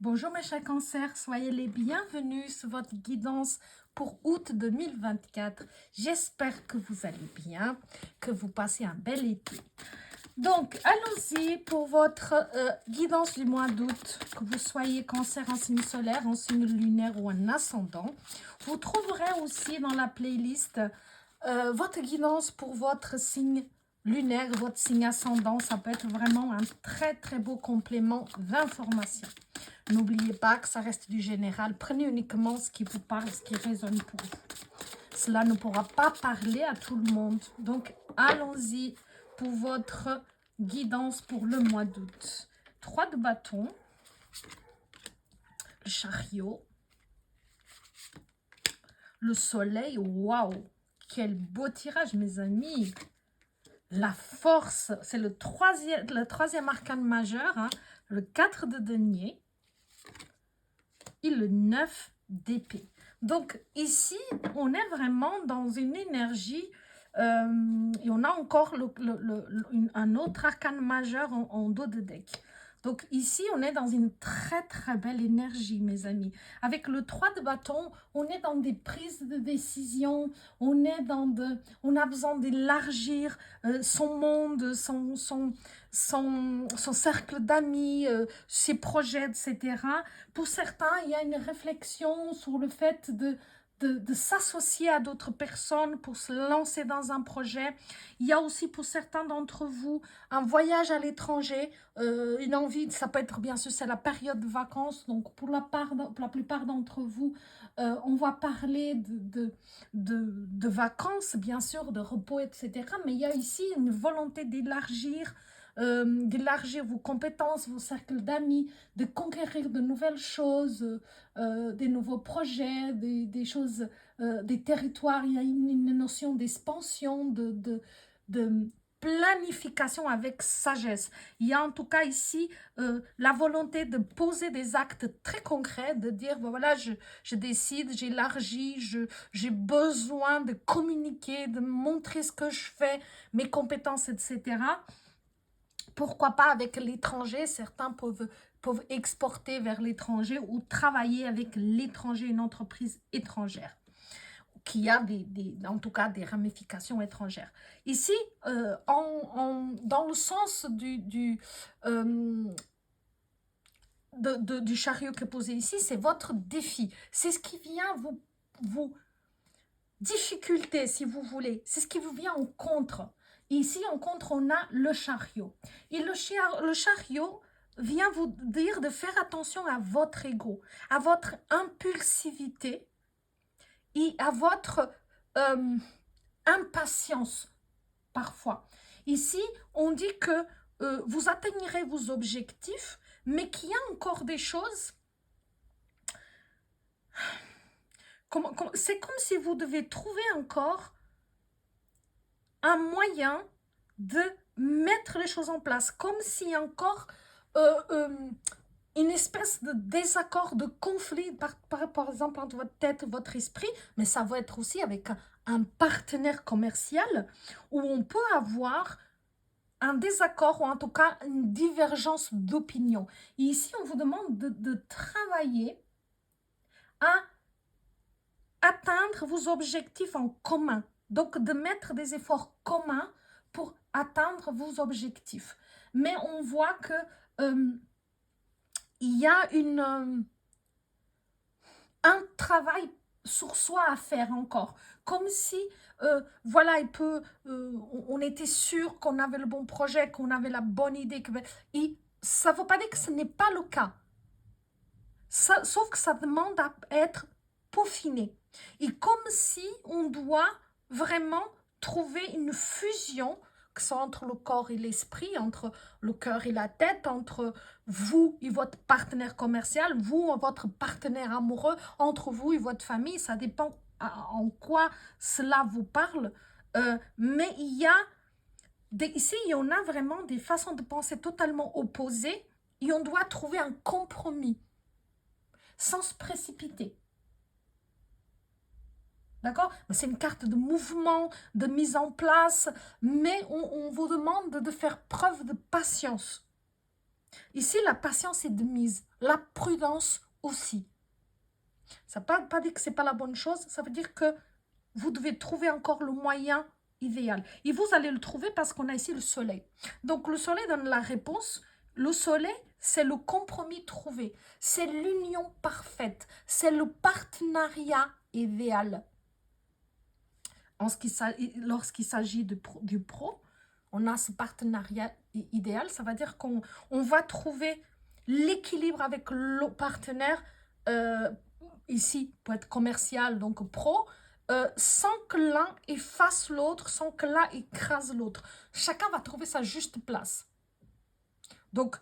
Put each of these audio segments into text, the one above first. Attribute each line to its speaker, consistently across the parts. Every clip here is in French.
Speaker 1: Bonjour mes chers cancers, soyez les bienvenus sur votre guidance pour août 2024. J'espère que vous allez bien, que vous passez un bel été. Donc, allons-y pour votre guidance du mois d'août, que vous soyez cancer en signe solaire, en signe lunaire ou en ascendant. Vous trouverez aussi dans la playlist votre guidance pour votre signe lunaire, votre signe ascendant. Ça peut être vraiment un très beau complément d'information. N'oubliez pas que ça reste du général. Prenez uniquement ce qui vous parle, ce qui résonne pour vous. Cela ne pourra pas parler à tout le monde. Donc, allons-y pour votre guidance pour le mois d'août. 3 de bâton, le chariot, le soleil. Waouh, quel beau tirage, mes amis. La force, c'est le troisième arcane majeur, hein, le 4 de denier et le 9 d'épée. Donc ici, on est vraiment dans une énergie et on a encore un autre arcane majeur en dos de deck. Donc ici, on est dans une très belle énergie, mes amis. Avec le 3 de bâton, on est dans des prises de décision, on a besoin d'élargir son monde, son cercle d'amis, ses projets, etc. Pour certains, il y a une réflexion sur le fait de s'associer à d'autres personnes pour se lancer dans un projet. Il y a aussi pour certains d'entre vous un voyage à l'étranger, une envie, ça peut être bien sûr, c'est la période de vacances, donc pour la plupart d'entre vous, on va parler de vacances, bien sûr, de repos, etc. Mais il y a ici une volonté d'élargir vos compétences, vos cercles d'amis, de conquérir de nouvelles choses, des nouveaux projets, des choses, des territoires. Il y a une notion d'expansion, de planification avec sagesse. Il y a en tout cas ici la volonté de poser des actes très concrets, de dire, ben voilà, je décide, j'élargis, j'ai besoin de communiquer, de montrer ce que je fais, mes compétences, etc. Pourquoi pas avec l'étranger, certains peuvent exporter vers l'étranger ou travailler avec l'étranger, une entreprise étrangère qui a en tout cas des ramifications étrangères. Ici, dans le sens du chariot qui est posé ici, c'est votre défi. C'est ce qui vient vous difficulté, si vous voulez. C'est ce qui vous vient en contre. Ici, en contre, on a le chariot. Et le chariot vient vous dire de faire attention à votre ego, à votre impulsivité et à votre impatience parfois. Ici, on dit que vous atteignerez vos objectifs, mais qu'il y a encore des choses. C'est comme si vous devez trouver encore un moyen de mettre les choses en place, comme s'il y a encore une espèce de désaccord, de conflit, par exemple, entre votre tête et votre esprit, mais ça va être aussi avec un partenaire commercial où on peut avoir un désaccord ou en tout cas une divergence d'opinion. Et ici, on vous demande de travailler à atteindre vos objectifs en commun. Donc, de mettre des efforts communs pour atteindre vos objectifs. Mais on voit que il y a un travail sur soi à faire encore. Comme si, voilà, on était sûr qu'on avait le bon projet, qu'on avait la bonne idée. Et ça ne veut pas dire que ce n'est pas le cas. Sauf que ça demande à être peaufiné. Et comme si on doit vraiment trouver une fusion, que ce soit entre le corps et l'esprit, entre le cœur et la tête, entre vous et votre partenaire commercial, vous et votre partenaire amoureux, entre vous et votre famille. Ça dépend en quoi cela vous parle. Mais ici, il y en a vraiment des façons de penser totalement opposées et on doit trouver un compromis sans se précipiter. D'accord? C'est une carte de mouvement, de mise en place, mais on vous demande de faire preuve de patience. Ici, la patience est de mise, la prudence aussi. Ça ne veut pas dire que ce n'est pas la bonne chose, ça veut dire que vous devez trouver encore le moyen idéal. Et vous allez le trouver parce qu'on a ici le soleil. Donc, le soleil donne la réponse. Le soleil, c'est le compromis trouvé. C'est l'union parfaite. C'est le partenariat idéal. Lorsqu'il s'agit du pro, on a ce partenariat idéal. Ça veut dire qu'on va trouver l'équilibre avec le partenaire, ici, pour être commercial, donc pro, sans que l'un efface l'autre, sans que l'un écrase l'autre. Chacun va trouver sa juste place. Donc,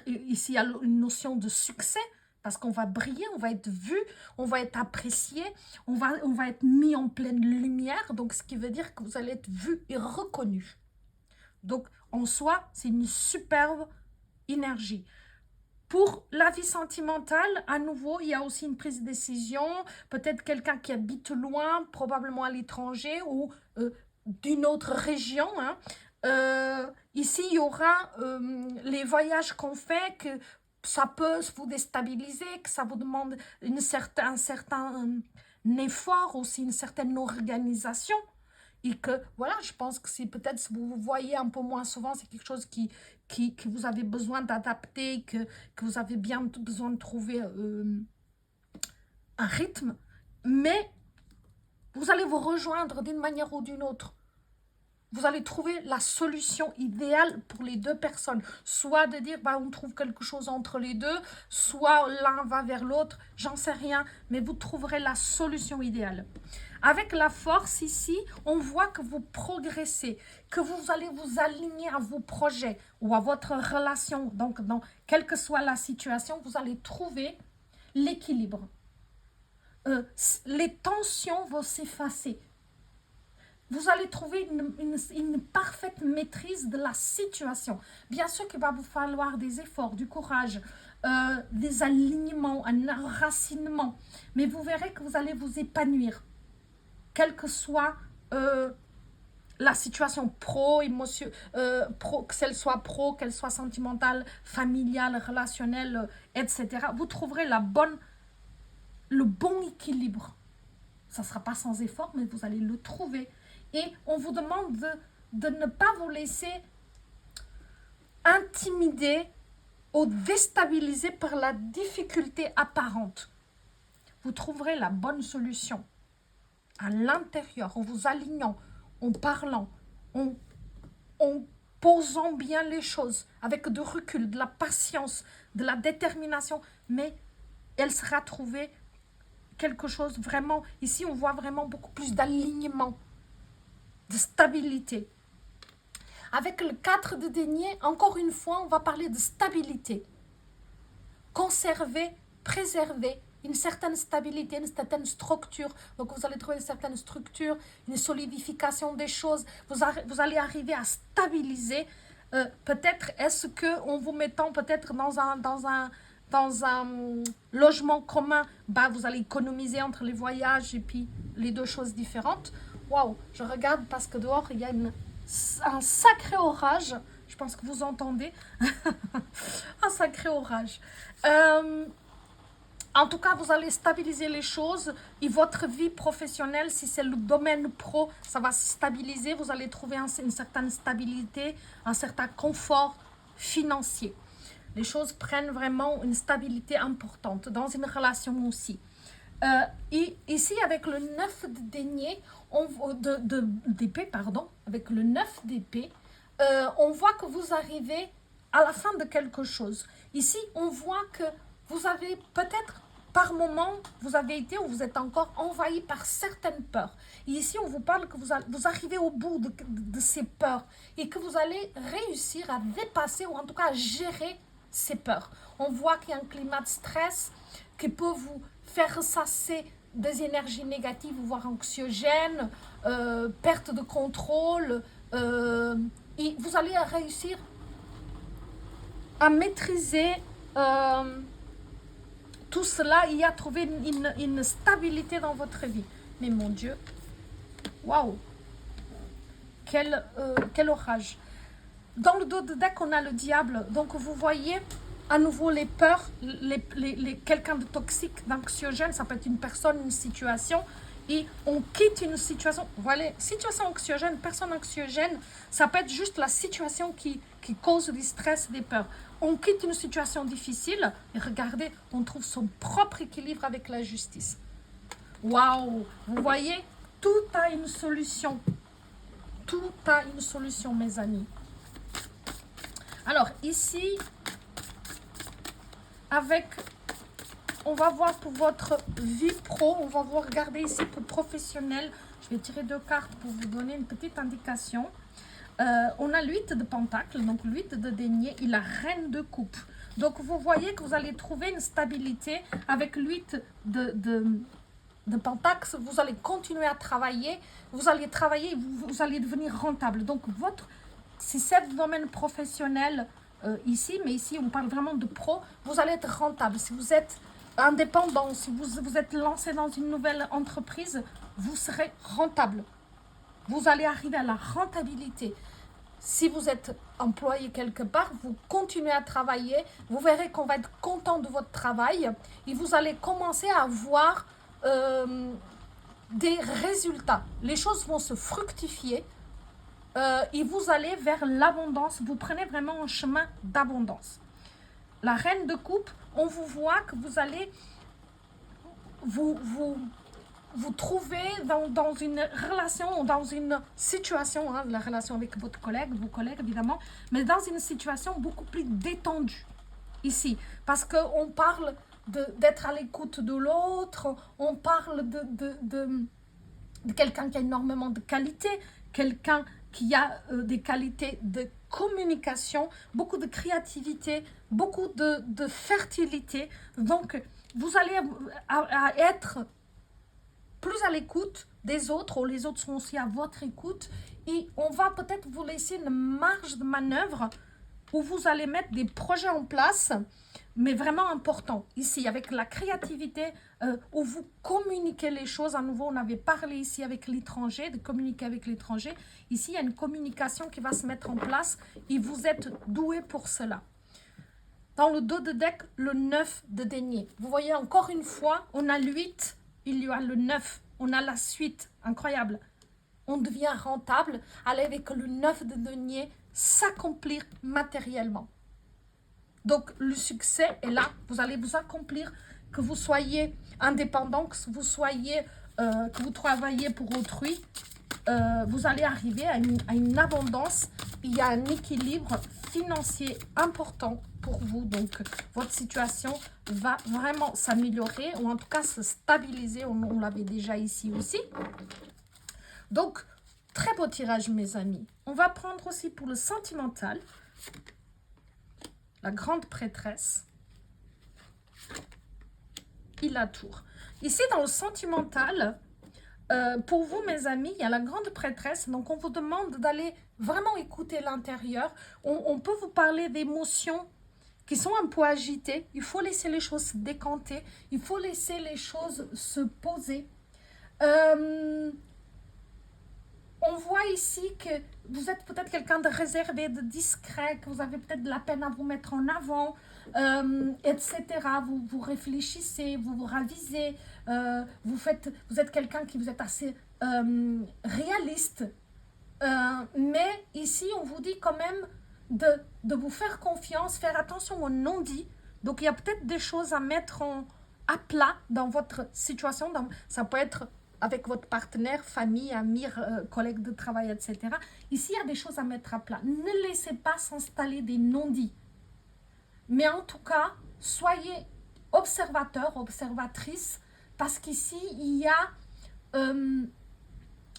Speaker 1: ici, il y a une notion de succès, parce qu'on va briller, on va être vu, on va être apprécié, on va être mis en pleine lumière, donc ce qui veut dire que vous allez être vu et reconnu. Donc, en soi, c'est une superbe énergie. Pour la vie sentimentale, à nouveau, il y a aussi une prise de décision, peut-être quelqu'un qui habite loin, probablement à l'étranger ou d'une autre région. Ici, il y aura les voyages qu'on fait, que ça peut vous déstabiliser, que ça vous demande un certain effort, aussi une certaine organisation. Et que, voilà, je pense que c'est peut-être, si vous vous voyez un peu moins souvent, c'est quelque chose que vous avez besoin d'adapter, que vous avez bien besoin de trouver un rythme. Mais vous allez vous rejoindre d'une manière ou d'une autre. Vous allez trouver la solution idéale pour les deux personnes. Soit de dire, bah, on trouve quelque chose entre les deux, soit l'un va vers l'autre, j'en sais rien, mais vous trouverez la solution idéale. Avec la force ici, on voit que vous progressez, que vous allez vous aligner à vos projets ou à votre relation. Donc, quelle que soit la situation, vous allez trouver l'équilibre. Les tensions vont s'effacer. Vous allez trouver une parfaite maîtrise de la situation. Bien sûr qu'il va vous falloir des efforts, du courage, des alignements, un enracinement. Mais vous verrez que vous allez vous épanouir. Quelle que soit la situation que celle soit pro, qu'elle soit sentimentale, familiale, relationnelle, etc. Vous trouverez le bon équilibre. Ça ne sera pas sans effort, mais vous allez le trouver. Et on vous demande de ne pas vous laisser intimider ou déstabiliser par la difficulté apparente. Vous trouverez la bonne solution à l'intérieur, en vous alignant, en parlant, en posant bien les choses, avec de recul, de la patience, de la détermination, mais elle sera trouvée quelque chose vraiment, ici on voit vraiment beaucoup plus d'alignement, de stabilité. Avec le 4 de denier, encore une fois, on va parler de stabilité. Conserver, préserver une certaine stabilité, une certaine structure. Donc, vous allez trouver une certaine structure, une solidification des choses. Vous allez arriver à stabiliser. Peut-être, est-ce qu'en vous mettant peut-être dans un logement commun, bah, vous allez économiser entre les voyages et puis les deux choses différentes. Waouh, je regarde parce que dehors, il y a un sacré orage. Je pense que vous entendez. Un sacré orage. En tout cas, vous allez stabiliser les choses et votre vie professionnelle, si c'est le domaine pro, ça va se stabiliser. Vous allez trouver une certaine stabilité, un certain confort financier. Les choses prennent vraiment une stabilité importante dans une relation aussi. Et ici, avec le 9 de denier, d'épée, pardon, avec le 9 d'épée, on voit que vous arrivez à la fin de quelque chose. Ici, on voit que vous avez peut-être, par moment, vous avez été ou vous êtes encore envahi par certaines peurs. Et ici, on vous parle que vous arrivez au bout de ces peurs et que vous allez réussir à dépasser ou en tout cas à gérer ces peurs. On voit qu'il y a un climat de stress qui peut vous faire ressasser des énergies négatives, voire anxiogènes, perte de contrôle, et vous allez réussir à maîtriser tout cela et à trouver une stabilité dans votre vie. Mais mon Dieu, waouh, quel orage! Dans le dos de deck, on a le diable. Donc, vous voyez à nouveau les peurs, quelqu'un de toxique, d'anxiogène. Ça peut être une personne, une situation. Et on quitte une situation. Voilà, situation anxiogène, personne anxiogène, ça peut être juste la situation qui cause du stress, des peurs. On quitte une situation difficile et regardez, on trouve son propre équilibre avec la justice. Waouh! Vous voyez, tout a une solution. Tout a une solution, mes amis. Alors, ici, on va voir pour votre vie pro, on va vous regarder ici pour professionnel. Je vais tirer 2 cartes pour vous donner une petite indication. On a l'8 de pentacle, donc l'8 de denier et la reine de coupe. Donc, vous voyez que vous allez trouver une stabilité avec l'8 de pentacle. Vous allez continuer à travailler, vous allez travailler, vous allez devenir rentable. Donc, si c'est le domaine professionnel ici, mais ici, on parle vraiment de pro, vous allez être rentable. Si vous êtes indépendant, si vous êtes lancé dans une nouvelle entreprise, vous serez rentable. Vous allez arriver à la rentabilité. Si vous êtes employé quelque part, vous continuez à travailler, vous verrez qu'on va être content de votre travail et vous allez commencer à avoir des résultats. Les choses vont se fructifier et vous allez vers l'abondance. Vous prenez vraiment un chemin d'abondance. La reine de coupe, on vous voit que vous allez vous trouver dans une relation, dans une situation, hein, la relation avec votre collègue, vos collègues évidemment, mais dans une situation beaucoup plus détendue ici. Parce qu'on parle d'être à l'écoute de l'autre, on parle de quelqu'un qui a énormément de qualités, quelqu'un qui a des qualités de communication, beaucoup de créativité, beaucoup de fertilité. Donc, vous allez être plus à l'écoute des autres, ou les autres sont aussi à votre écoute, et on va peut-être vous laisser une marge de manœuvre où vous allez mettre des projets en place, mais vraiment importants. Ici, avec la créativité, où vous communiquez les choses. À nouveau, on avait parlé ici avec l'étranger, de communiquer avec l'étranger. Ici, il y a une communication qui va se mettre en place, et vous êtes doué pour cela. Dans le dos de deck, le 9 de denier. Vous voyez, encore une fois, on a l'8, il y a le 9, on a la suite, incroyable. On devient rentable, aller avec le 9 de denier, s'accomplir matériellement. Donc, le succès est là, vous allez vous accomplir, que vous soyez indépendant, que vous travaillez pour autrui, vous allez arriver à une abondance, il y a un équilibre financier important pour vous. Donc, votre situation va vraiment s'améliorer, ou en tout cas se stabiliser, on l'avait déjà ici aussi. Donc, très beau tirage, mes amis. On va prendre aussi pour le sentimental, la grande prêtresse et la tour. Ici, dans le sentimental, pour vous, mes amis, il y a la grande prêtresse. Donc, on vous demande d'aller vraiment écouter l'intérieur. On peut vous parler d'émotions qui sont un peu agitées. Il faut laisser les choses se décanter. Il faut laisser les choses se poser. On voit ici que vous êtes peut-être quelqu'un de réservé, de discret, que vous avez peut-être de la peine à vous mettre en avant, etc. Vous réfléchissez, vous vous ravisez, vous êtes quelqu'un qui vous êtes assez réaliste. Mais ici, on vous dit quand même de vous faire confiance, faire attention aux non-dits. Donc, il y a peut-être des choses à mettre à plat dans votre situation. Ça peut être avec votre partenaire, famille, amis, collègues de travail, etc. Ici, il y a des choses à mettre à plat. Ne laissez pas s'installer des non-dits. Mais en tout cas, soyez observateur, observatrice, parce qu'ici,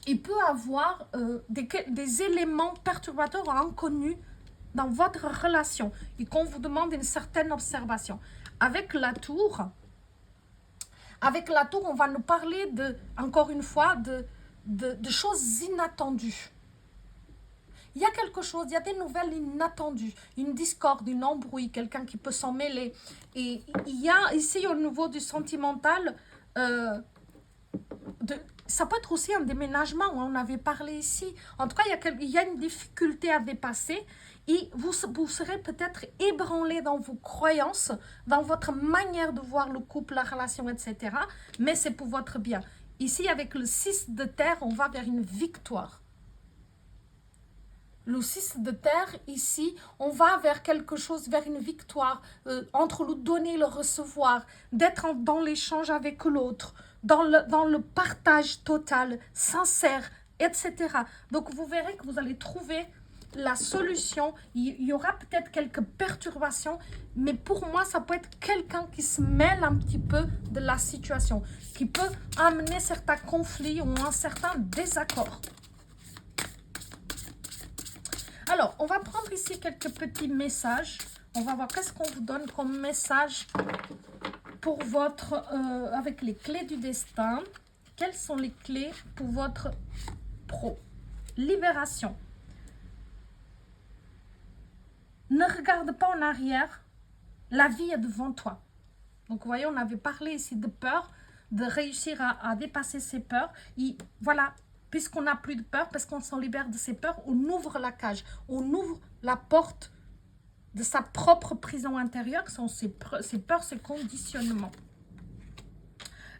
Speaker 1: il peut avoir des éléments perturbateurs ou inconnus dans votre relation et qu'on vous demande une certaine observation. Avec la tour, on va nous parler encore une fois, de choses inattendues. Il y a quelque chose, il y a des nouvelles inattendues, une discorde, une embrouille, quelqu'un qui peut s'en mêler. Et il y a ici, au niveau du sentimental, ça peut être aussi un déménagement, on avait parlé ici. En tout cas, il y a une difficulté à dépasser et vous serez peut-être ébranlé dans vos croyances, dans votre manière de voir le couple, la relation, etc. Mais c'est pour votre bien. Ici, avec le 6 de terre, on va vers une victoire. Le 6 de terre, ici, on va vers quelque chose, vers une victoire, entre le donner et le recevoir, d'être dans l'échange avec l'autre, dans le partage total, sincère, etc. Donc, vous verrez que vous allez trouver la solution. Il y aura peut-être quelques perturbations, mais pour moi, ça peut être quelqu'un qui se mêle un petit peu de la situation, qui peut amener certains conflits ou un certain désaccord. Alors, on va prendre ici quelques petits messages. On va voir qu'est-ce qu'on vous donne comme message pour votre, avec les clés du destin. Quelles sont les clés pour votre pro? Libération. Ne regarde pas en arrière. La vie est devant toi. Donc, vous voyez, on avait parlé ici de peur, de réussir à dépasser ses peurs. Et voilà. Puisqu'on n'a plus de peur, parce qu'on s'en libère de ses peurs, on ouvre la cage, on ouvre la porte de sa propre prison intérieure, qui sont ses peurs, ses conditionnements.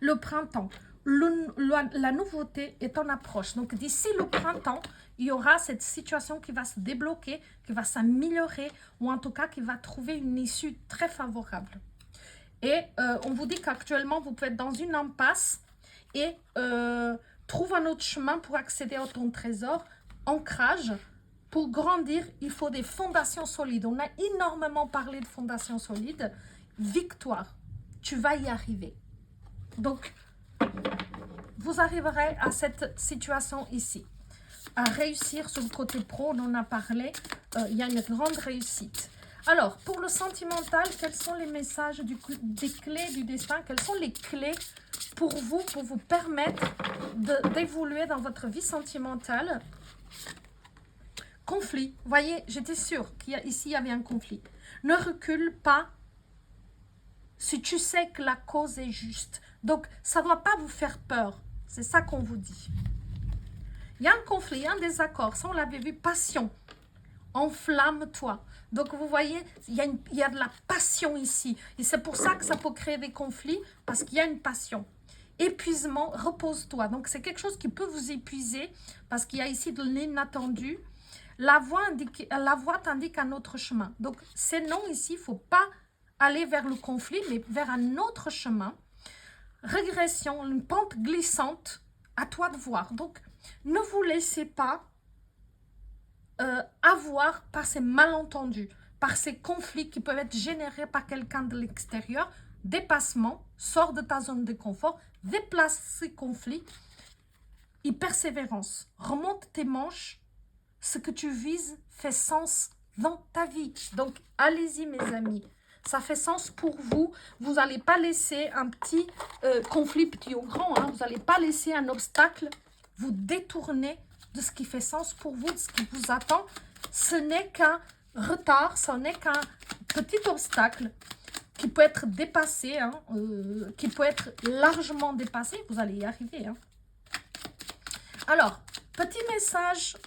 Speaker 1: Le printemps, la nouveauté est en approche. Donc d'ici le printemps, il y aura cette situation qui va se débloquer, qui va s'améliorer, ou en tout cas qui va trouver une issue très favorable. Et on vous dit qu'actuellement, vous pouvez être dans une impasse et... trouve un autre chemin pour accéder à ton trésor. Ancrage. Pour grandir, il faut des fondations solides. On a énormément parlé de fondations solides. Victoire. Tu vas y arriver. Donc, vous arriverez à cette situation ici. À réussir sur le côté pro, on en a parlé. Il y a une grande réussite. Alors, pour le sentimental, quels sont les messages des clés du destin? Quelles sont les clés pour vous permettre d'évoluer dans votre vie sentimentale? Conflit. Vous voyez, j'étais sûre qu'ici, il y avait un conflit. Ne recule pas si tu sais que la cause est juste. Donc, ça ne doit pas vous faire peur. C'est ça qu'on vous dit. Il y a un conflit, un désaccord. Ça, on l'avait vu. Passion. Enflamme-toi. Donc, vous voyez, il y a de la passion ici. Et c'est pour ça que ça peut créer des conflits, parce qu'il y a une passion. Épuisement, repose-toi. Donc, c'est quelque chose qui peut vous épuiser, parce qu'il y a ici de l'inattendu. La voix t'indique un autre chemin. Donc, c'est non ici, il ne faut pas aller vers le conflit, mais vers un autre chemin. Régression, une pente glissante, à toi de voir. Donc, ne vous laissez pas avoir par ces malentendus, par ces conflits qui peuvent être générés par quelqu'un de l'extérieur. Dépassement, sors de ta zone de confort, déplace ces conflits et persévérance. Remonte tes manches, ce que tu vises fait sens dans ta vie. Donc, allez-y mes amis, ça fait sens pour vous. Vous n'allez pas laisser un petit conflit petit ou grand, hein. Vous n'allez pas laisser un obstacle vous détourner de ce qui fait sens pour vous, de ce qui vous attend. Ce n'est qu'un retard, ce n'est qu'un petit obstacle qui peut être dépassé, hein, qui peut être largement dépassé. Vous allez y arriver. Hein. Alors, petit message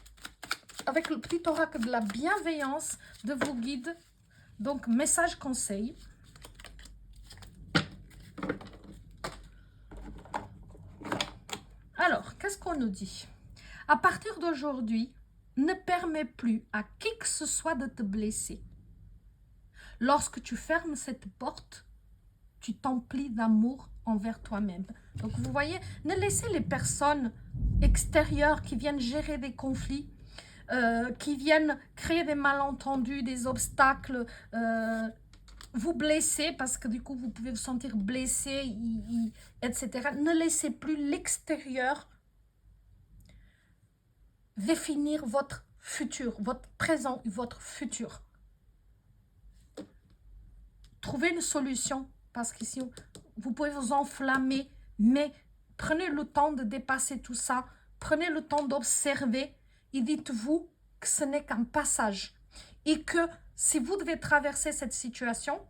Speaker 1: avec le petit oracle de la bienveillance de vos guides. Donc, message conseil. Alors, qu'est-ce qu'on nous dit? À partir d'aujourd'hui, ne permets plus à qui que ce soit de te blesser. Lorsque tu fermes cette porte, tu t'emplis d'amour envers toi-même. Donc, vous voyez, ne laissez les personnes extérieures qui viennent gérer des conflits, qui viennent créer des malentendus, des obstacles, vous blesser parce que du coup, vous pouvez vous sentir blessé, etc. Ne laissez plus l'extérieur définir votre futur, votre présent et votre futur. Trouvez une solution parce qu'ici, vous pouvez vous enflammer, mais prenez le temps de dépasser tout ça. Prenez le temps d'observer et dites-vous que ce n'est qu'un passage. Et que si vous devez traverser cette situation,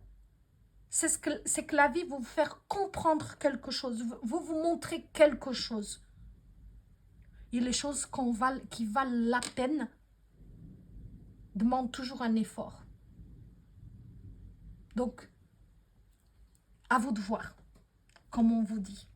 Speaker 1: c'est que la vie va vous faire comprendre quelque chose, vous montrer quelque chose. Et les choses qui valent la peine demandent toujours un effort. Donc, à vous de voir, comme on vous dit.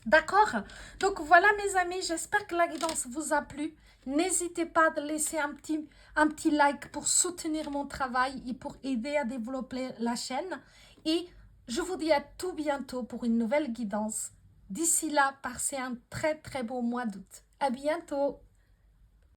Speaker 1: D'accord? Donc voilà mes amis, j'espère que la guidance vous a plu. N'hésitez pas à laisser un petit like pour soutenir mon travail et pour aider à développer la chaîne. Et je vous dis à tout bientôt pour une nouvelle guidance. D'ici là, passez un très très beau mois d'août. À bientôt!